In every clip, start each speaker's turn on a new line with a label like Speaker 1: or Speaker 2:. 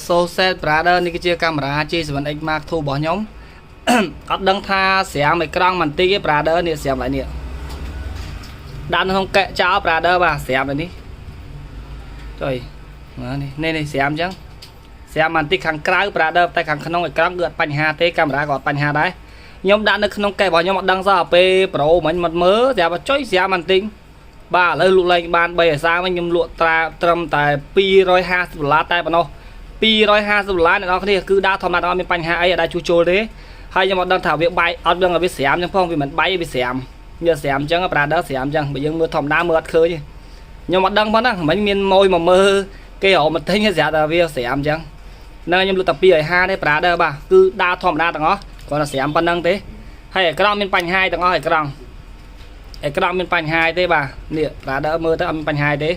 Speaker 1: so set brother នេះគឺជាកាមេរ៉ា G7X Mark II របស់ខ្ញុំ អត់ដឹងថាស្រាមអេក្រង់បន្តិចទេ brother នេះស្រាមឡើយនេះដាក់នៅក្នុងកែចោល brother បាទស្រាមនេះចុយនេះស្រាមអញ្ចឹងស្រាមបន្តិចខាងក្រៅ brother តែខាងក្នុងអេក្រង់គឺអត់បញ្ហាទេកាមេរ៉ាក៏អត់បញ្ហាដែរខ្ញុំដាក់នៅក្នុងកែរបស់ខ្ញុំអត់ដឹងសោះពេលប្រូមិញមកមើលស្រាប់ចុយស្រាមបន្តិចបាទឥឡូវលក់លេងបាន3អាសាវិញខ្ញុំលក់ត្រឹមតែ$250តែប៉ុណ្ណោះ$250អ្នកនរគ្នាគឺដាក់ធម្មតាអត់មានបញ្ហាអីអត់ដែរជួសជុលទេហើយខ្ញុំអត់ដឹងថាវាបាយអត់ដឹងថាវាស្រាមអញ្ចឹងផងវាមិនបាយវាស្រាមវាស្រាមអញ្ចឹង brother ស្រាមអញ្ចឹងបើយើងមើលធម្មតាមើលអត់ឃើញទេខ្ញុំអត់ដឹងផងហ្នឹងមិញមានម៉ួយមកមើលគេរកមកទិញស្រាប់តែវាស្រាមអញ្ចឹងហ្នឹងខ្ញុំលក់តែ250ទេ brother បាទគឺដាក់ធម្មតាទាំងអស់គ្រាន់តែស្រាមប៉ុណ្្នឹងទេហើយអេក្រង់មានបញ្ហាទាំងអស់អេក្រង់មានបញ្ហាទេបាទនេះ brother មើលទៅអត់មានបញ្ហាទេ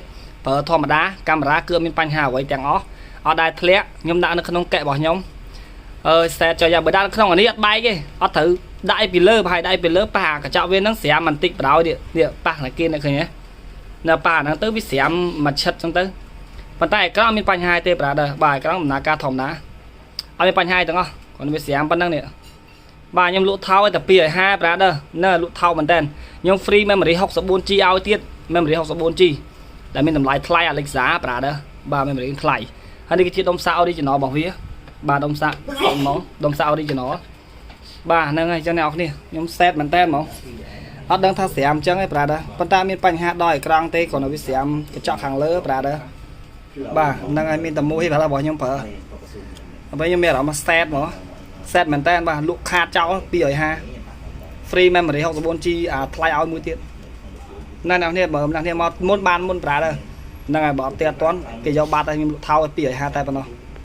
Speaker 1: ប្រើធម្មតាកាមេរ៉ាគឺអត់មានបញ្ហាអ្វីទាំងអស់អត់ដែរធ្លាក់ខ្ញុំដាក់នៅក្នុងកែរបស់ខ្ញុំset ចុះយ៉ាងបើដាក់នៅក្នុងនេះអត់បែកទេអត់ត្រូវដាក់ឲ្យពីលើប្រហែលដាក់ឲ្យពីលើប៉ះកញ្ចក់វាហ្នឹងស្រាមបន្តិចបដ ாய் នេះប៉ះណាគេឃើញទេនៅប៉ះហ្នឹងទៅវាស្រាមមួយឈិតចឹងទៅប៉ុន្តែអេក្រង់មានបញ្ហាទេ brother បាទអេក្រង់ដំណើរការធម្មតាអត់មានបញ្ហាទាំងអស់គាត់វាស្រាមប៉ុណ្ណឹងនេះបាទខ្ញុំលក់ថោឲ្យតែ250 brother នៅលក់ថោមែនតើខ្ញុំ free memory 64G ឲ្យទៀត memory 64G ដែលមានតម្លៃថ្លៃ Alexa brother បាទ memory ថ្លៃហើយនេះគឺជាដុំសាក original របស់វាបាទដុំសាកហ្មងដុំសាក original បាទហ្នឹងហើយចឹងអ្នកនរគ្នាខ្ញុំ set មែនតើហ្មងអត់ដឹងថាស្រាមអញ្ចឹងឯង brother ប៉ុន្តែមានបញ្ហាដល់អេក្រង់ទេគ្រាន់តែវាស្រាមកញ្ចក់ខាងលើ brother បាទហ្នឹងហើយមានតែមួយទេរបស់ខ្ញុំប្រើហើយខ្ញុំមានអារម្មណ៍ set ហ្មង set មែនតើបាទលក់ខាតចោល250 free memory 64G អាថ្លៃឲ្យមួយទៀតណែអ្នកនេះបើអ្នកនេះមកមុនបានមុន brother ហ្នឹងហើយបើអត់ទេអត់ទាន់គេយកបាត់ហើយខ្ញុំលក់ថោឲ្យ250តែប៉ុណ្ណោះ